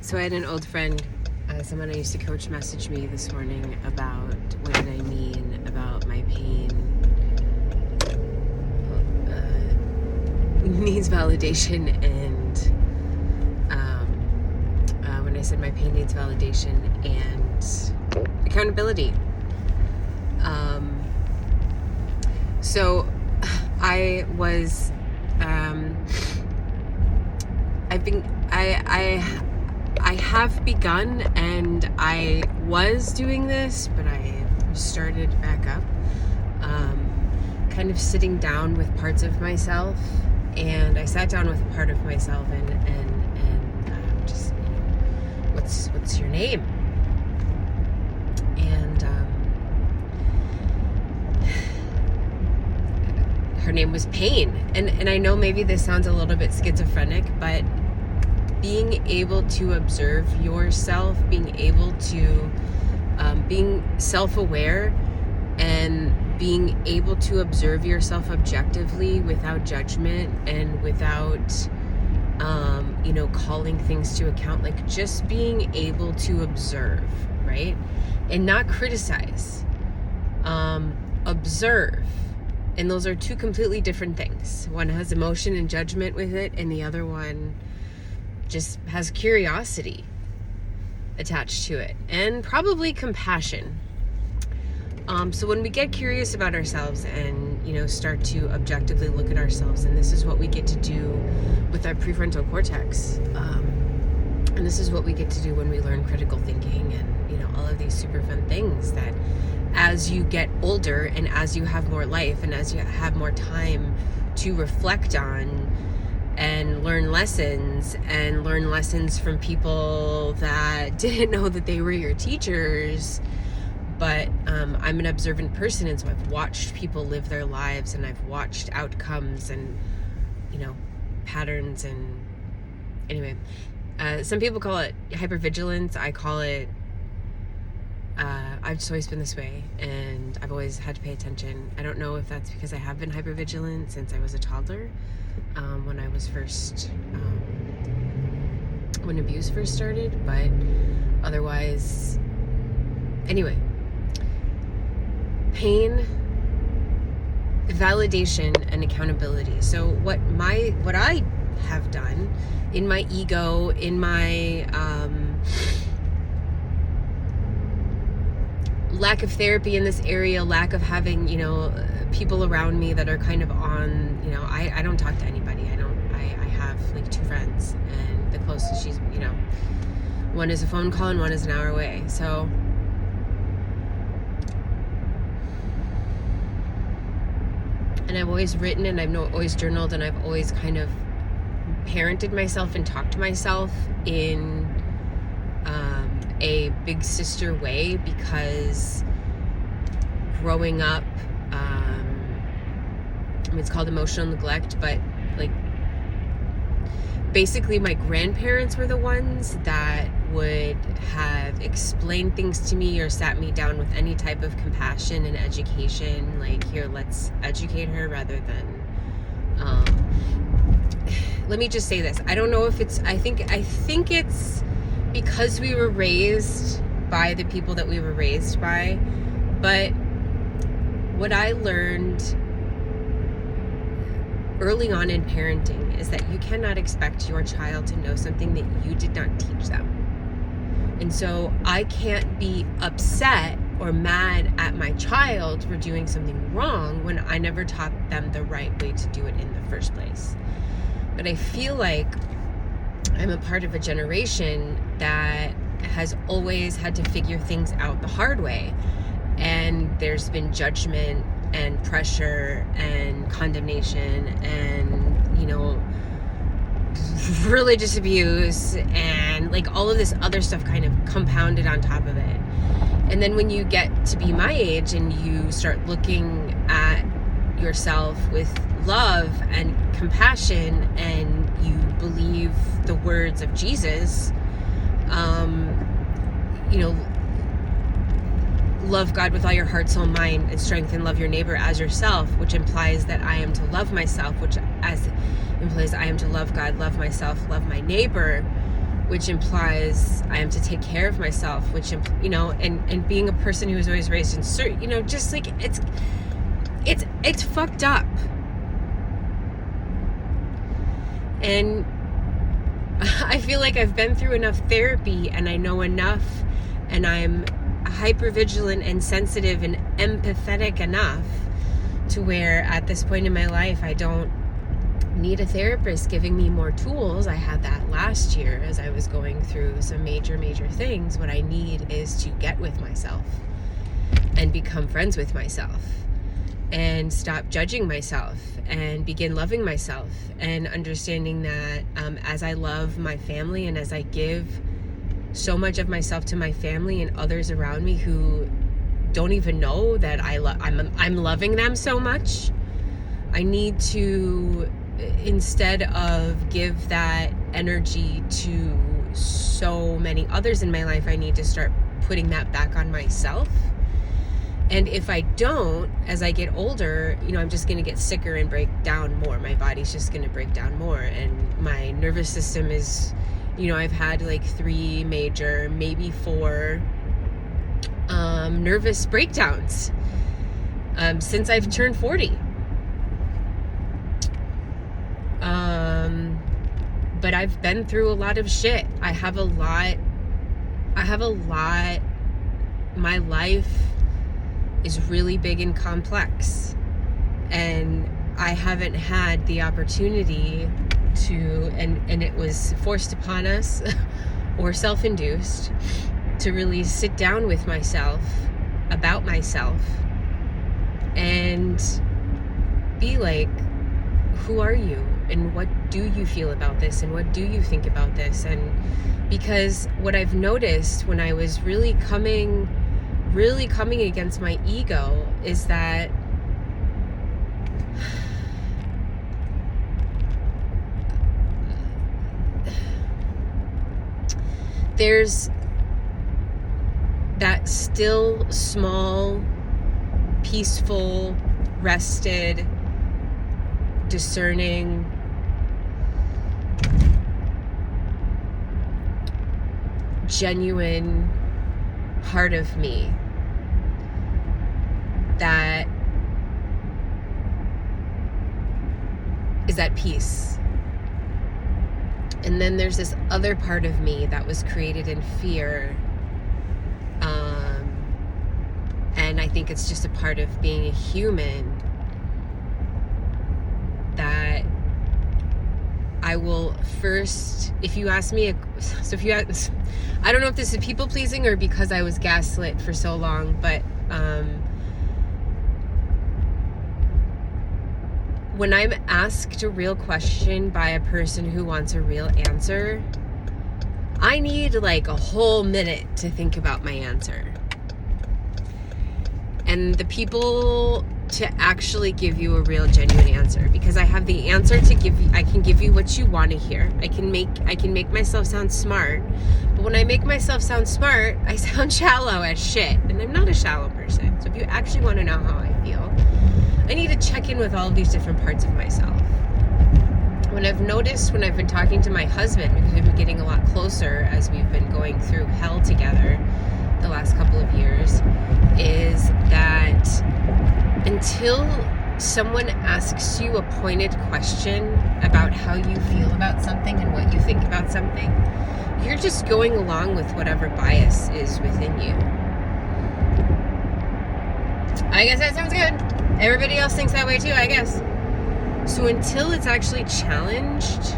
So I had an old friend, someone I used to coach, message me this morning about what did I mean about my pain needs validation, and when I said my pain needs validation and accountability. So I was, I have begun, and I was doing this, but I started back up, kind of sitting down with parts of myself, and I sat down with a part of myself and just, what's your name? And her name was Pain. And I know maybe this sounds a little bit schizophrenic, but being able to observe yourself, being able to, being self-aware and being able to observe yourself objectively without judgment and without, calling things to account, like just being able to observe, right? And not criticize, observe. And those are two completely different things. One has emotion and judgment with it, and the other one just has curiosity attached to it, and probably compassion. So when we get curious about ourselves and, start to objectively look at ourselves, and this is what we get to do with our prefrontal cortex, and this is what we get to do when we learn critical thinking and, all of these super fun things that as you get older and as you have more life and as you have more time to reflect on and learn lessons from people that didn't know that they were your teachers. But I'm an observant person, and so I've watched people live their lives, and I've watched outcomes and, patterns. And anyway, some people call it hypervigilance. I call it, I've just always been this way, and I've always had to pay attention. I don't know if that's because I have been hypervigilant since I was a toddler, when I was first, when abuse first started, but otherwise, anyway. Pain, validation, and accountability. So what I have done in my ego, in my lack of therapy in this area, lack of having, people around me that are kind of on, I don't talk to anybody. I have like 2 friends, and the closest she's, one is a phone call and one is an hour away. So and I've always written, and I've always journaled, and I've always kind of parented myself and talked to myself in a big sister way, because growing up, it's called emotional neglect, but like basically my grandparents were the ones that would have explained things to me or sat me down with any type of compassion and education, like, here, let's educate her, rather than let me just say this, I don't know if it's, I think it's because we were raised by the people that we were raised by. But what I learned early on in parenting is that you cannot expect your child to know something that you did not teach them. And so I can't be upset or mad at my child for doing something wrong when I never taught them the right way to do it in the first place. But I feel like I'm a part of a generation that has always had to figure things out the hard way. And there's been judgment and pressure and condemnation and, religious abuse and like all of this other stuff kind of compounded on top of it. And then when you get to be my age and you start looking at yourself with love and compassion, and you believe the words of Jesus, love God with all your heart, soul, mind, and strength, and love your neighbor as yourself, which implies that I am to love myself, which as implies I am to love God, love myself, love my neighbor. which implies I am to take care of myself, which, you know, and being a person who was always raised in, you know, just like it's fucked up. And I feel like I've been through enough therapy and I know enough, and I'm hypervigilant and sensitive and empathetic enough to where at this point in my life I don't need a therapist giving me more tools. I had that last year as I was going through some major things. What I need is to get with myself and become friends with myself and stop judging myself and begin loving myself, and understanding that as I love my family and as I give so much of myself to my family and others around me who don't even know that I'm loving them so much, I need to, instead of give that energy to so many others in my life, I need to start putting that back on myself. And if I don't, as I get older, you know, I'm just going to get sicker and break down more. My body's just going to break down more. And my nervous system is, you know, I've had like 3 major, maybe 4 nervous breakdowns since I've turned 40. But I've been through a lot of shit. I have a lot. My life is really big and complex, and I haven't had the opportunity to, and it was forced upon us or self-induced, to really sit down with myself about myself and be like, who are you, and what do you feel about this, and what do you think about this? And because what I've noticed when I was really coming against my ego is that there's that still, small, peaceful, rested, discerning, genuine part of me that is at peace. And then there's this other part of me that was created in fear. And I think it's just a part of being a human that I will first, if you ask me, I don't know if this is people pleasing or because I was gaslit for so long, but when I'm asked a real question by a person who wants a real answer, I need like a whole minute to think about my answer. And the people to actually give you a real, genuine answer, because I have the answer to give you. I can give you what you want to hear. I can make myself sound smart, but when I make myself sound smart, I sound shallow as shit, and I'm not a shallow person. So if you actually want to know how I feel, I need to check in with all of these different parts of myself. When I've noticed, when I've been talking to my husband, because we've been getting a lot closer as we've been going through hell together the last couple of years, is that until someone asks you a pointed question about how you feel about something and what you think about something, you're just going along with whatever bias is within you. I guess that sounds good. Everybody else thinks that way too, I guess. So until it's actually challenged,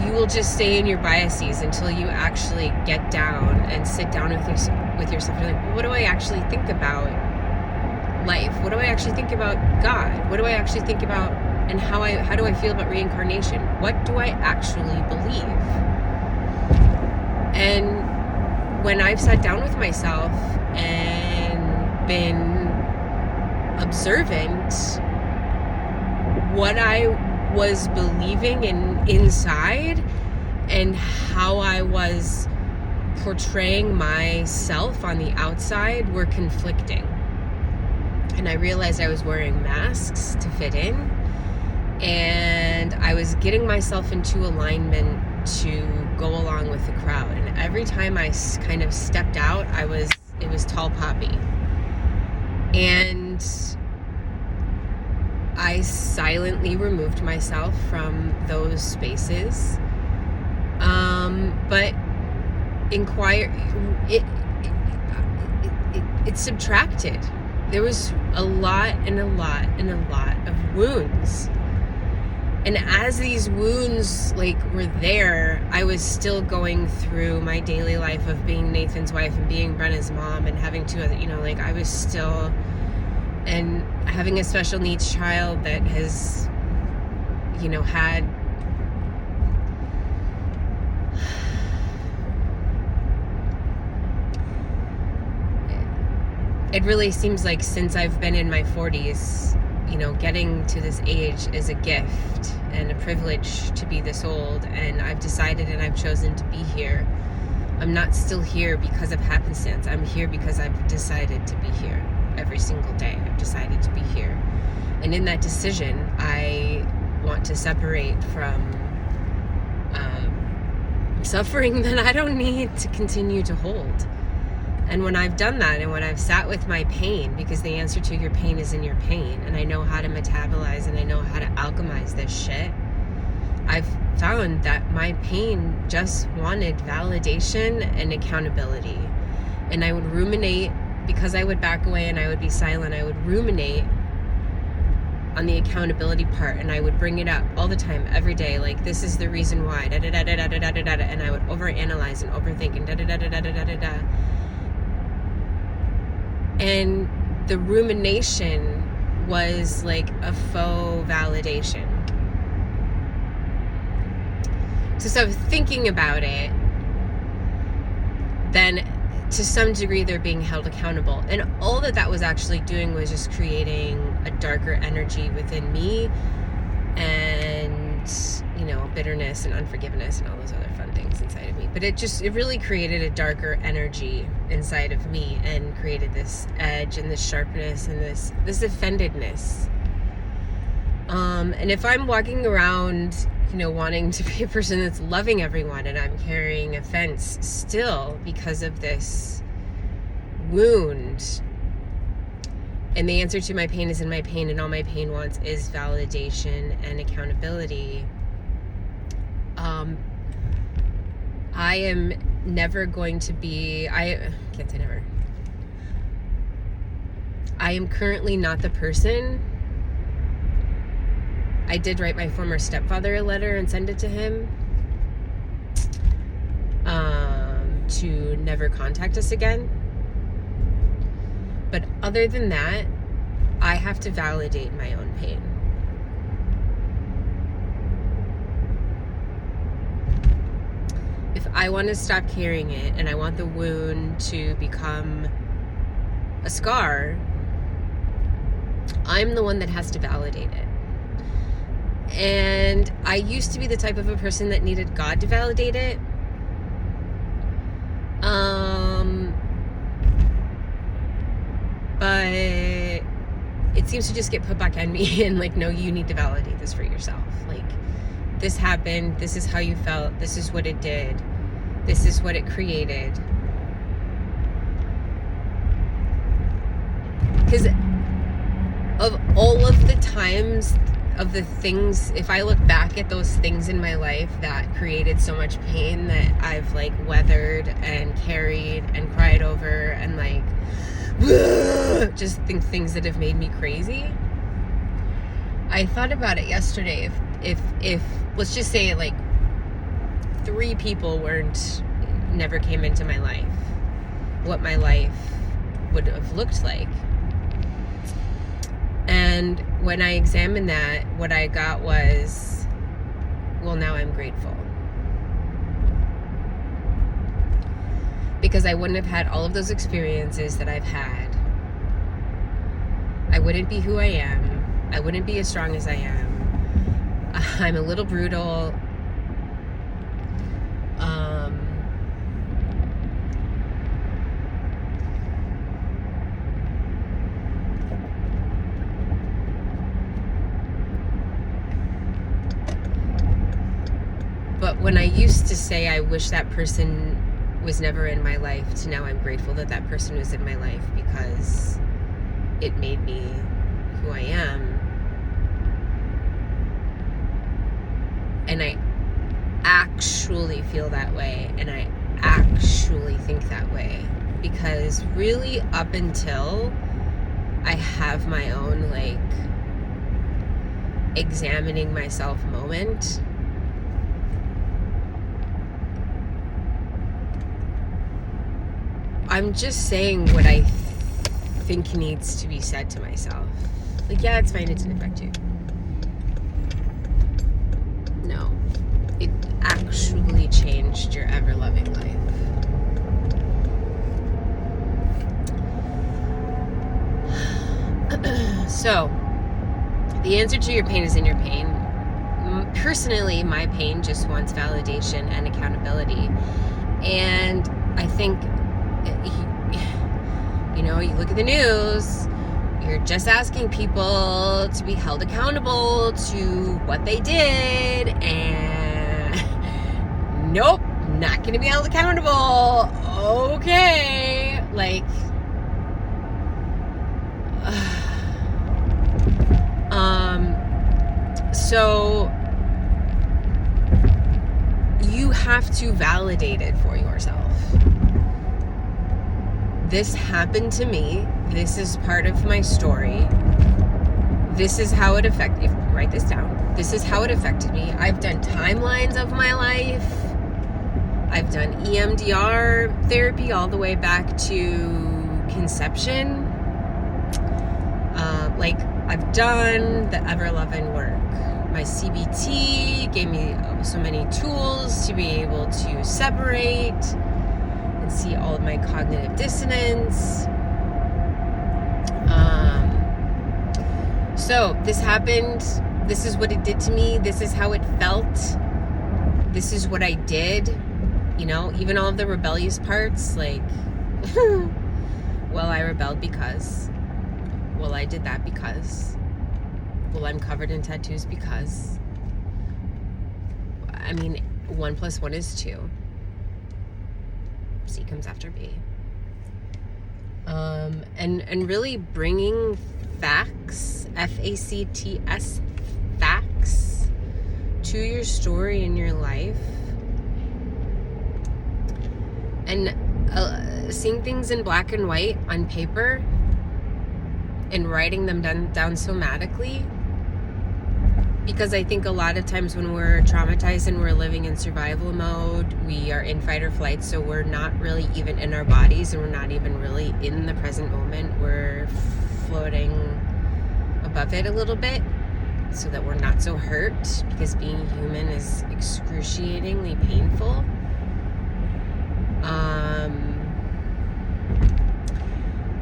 you will just stay in your biases until you actually get down and sit down with yourself. You're like, well, what do I actually think about life? What do I actually think about God? What do I actually think about, and how do I feel about reincarnation? What do I actually believe? And when I've sat down with myself and been observant, what I was believing inside and how I was portraying myself on the outside were conflicting. And I realized I was wearing masks to fit in, And I was getting myself into alignment to go along with the crowd. And every time I kind of stepped out, it was tall poppy. And I silently removed myself from those spaces. But it subtracted. There was a lot of wounds. And as these wounds were there, I was still going through my daily life of being Nathan's wife and being Brenna's mom and having two other, I was still, and having a special needs child that has, had it really seems like since I've been in my 40s, getting to this age is a gift and a privilege to be this old. And I've decided and I've chosen to be here. I'm not still here because of happenstance. I'm here because I've decided to be here every single day. I've decided to be here. And in that decision, I want to separate from suffering that I don't need to continue to hold. And when I've done that, and when I've sat with my pain, because the answer to your pain is in your pain, and I know how to metabolize and I know how to alchemize this shit, I've found that my pain just wanted validation and accountability. And I would ruminate, because I would back away and I would be silent, I would ruminate on the accountability part, and I would bring it up all the time, every day, like, this is the reason why, da-da-da-da-da-da-da-da, and I would overanalyze and overthink and da-da-da-da-da-da-da. And the rumination was like a faux validation. So thinking about it, then to some degree they're being held accountable. And all that was actually doing was just creating a darker energy within me, and bitterness and unforgiveness and all those other fun things inside of me. But it really created a darker energy inside of me and created this edge and this sharpness and this offendedness. And if I'm walking around, wanting to be a person that's loving everyone, and I'm carrying offense still because of this wound, and the answer to my pain is in my pain, and all my pain wants is validation and accountability, I am never going to be, I can't say never. I am currently not the person. I did write my former stepfather a letter and send it to him to never contact us again. But other than that, I have to validate my own pain. If I want to stop carrying it and I want the wound to become a scar, I'm the one that has to validate it. And I used to be the type of a person that needed God to validate it. But it seems to just get put back on me and no, you need to validate this for yourself. This happened, this is how you felt, this is what it did, this is what it created. Because of all of the times, of the things, if I look back at those things in my life that created so much pain that I've weathered and carried and cried over and just think things that have made me crazy, I thought about it yesterday. If let's just say 3 people never came into my life, what my life would have looked like. And when I examined that, what I got was, well, now I'm grateful. Because I wouldn't have had all of those experiences that I've had. I wouldn't be who I am. I wouldn't be as strong as I am. I'm a little brutal. But when I used to say I wish that person was never in my life, to now I'm grateful that that person was in my life because it made me who I am. And I actually feel that way, and I actually think that way, because really up until I have my own like examining myself moment, I'm just saying what I think needs to be said to myself. Like, yeah, it's fine, it didn't affect you. No, it actually changed your ever-loving life. So, the answer to your pain is in your pain. Personally, my pain just wants validation and accountability. And I think, you know, you look at the news, you're just asking people to be held accountable to what they did, and nope, not going to be held accountable. Okay. Like, so you have to validate it for yourself. This happened to me. This is part of my story. This is how it affected, write this down. This is how it affected me. I've done timelines of my life. I've done EMDR therapy all the way back to conception. Like, I've done the ever-loving work. My CBT gave me so many tools to be able to separate and see all of my cognitive dissonance. So this happened. This is what it did to me. This is how it felt. This is what I did. You know, even all of the rebellious parts, like, well, I rebelled because, well, I did that because, well, I'm covered in tattoos because. I mean, 1 + 1 is 2. C comes after B. And really bringing facts, FACTS, facts, to your story in your life, and seeing things in black and white on paper and writing them down somatically. Because I think a lot of times when we're traumatized and we're living in survival mode, we are in fight or flight, so we're not really even in our bodies, and we're not even really in the present moment. We're floating above it a little bit so that we're not so hurt, because being human is excruciatingly painful.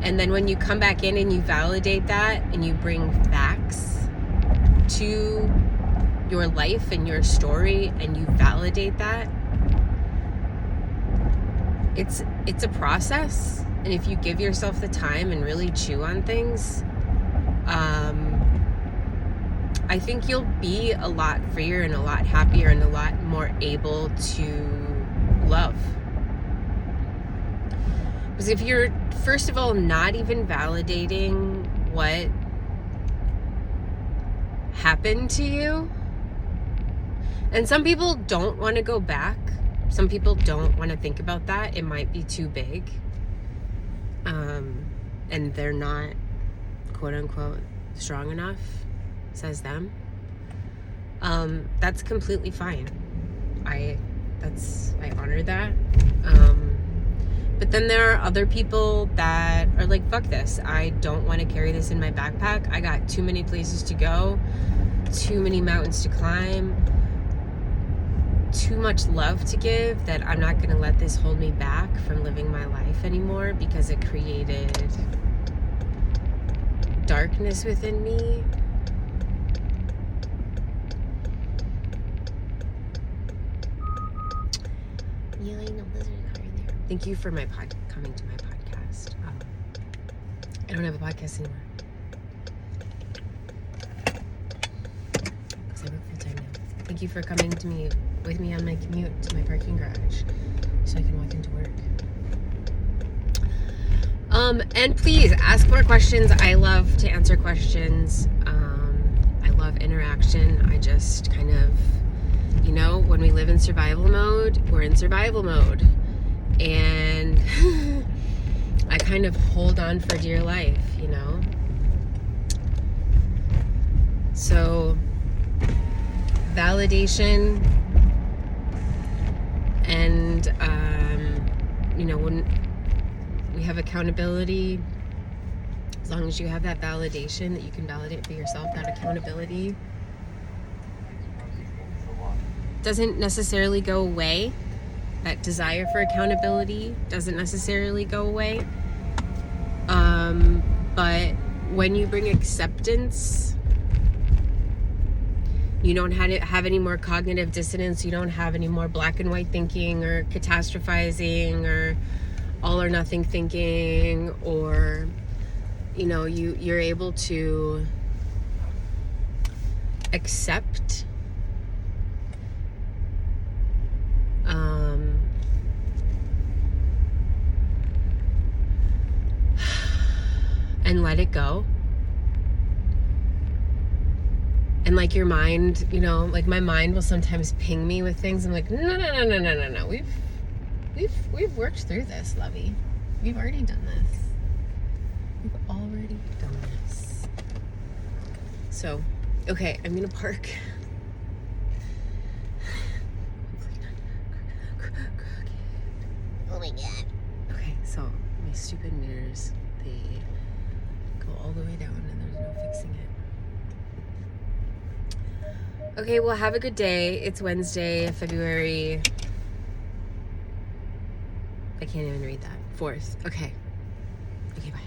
And then when you come back in and you validate that and you bring facts to your life and your story, and you validate that, it's a process. And if you give yourself the time and really chew on things, I think you'll be a lot freer and a lot happier and a lot more able to love. Because if you're, first of all, not even validating what happened to you, and some people don't want to go back, some people don't want to think about that, it might be too big, and they're not, quote unquote, strong enough, says them. That's completely fine. I honor that. But then there are other people that are like, fuck this, I don't want to carry this in my backpack. I got too many places to go, too many mountains to climb, too much love to give, that I'm not going to let this hold me back from living my life anymore, because it created darkness within me. Thank you for coming to my podcast. I don't have a podcast anymore, because I work full time now. Thank you for coming to me with me on my commute to my parking garage so I can walk into work. And please ask more questions. I love to answer questions. I love interaction. I just kind of, you know, when we live in survival mode, we're in survival mode. And I kind of hold on for dear life, you know? So, validation and, you know, when we have accountability, as long as you have that validation that you can validate for yourself, that accountability doesn't necessarily go away. That desire for accountability doesn't necessarily go away. But when you bring acceptance, you don't have any more cognitive dissonance. You don't have any more black and white thinking or catastrophizing or all or nothing thinking, or, you know, you're able to accept and let it go. And like your mind, you know, like my mind will sometimes ping me with things. I'm like, no. We've worked through this, lovey. We've already done this. We've already done this. So, okay, I'm gonna park. Oh my god. Okay, so my stupid mirrors, they go all the way down and there's no fixing it. Okay, well, have a good day. It's Wednesday, February... I can't even read that. 4th. Okay. Okay, bye.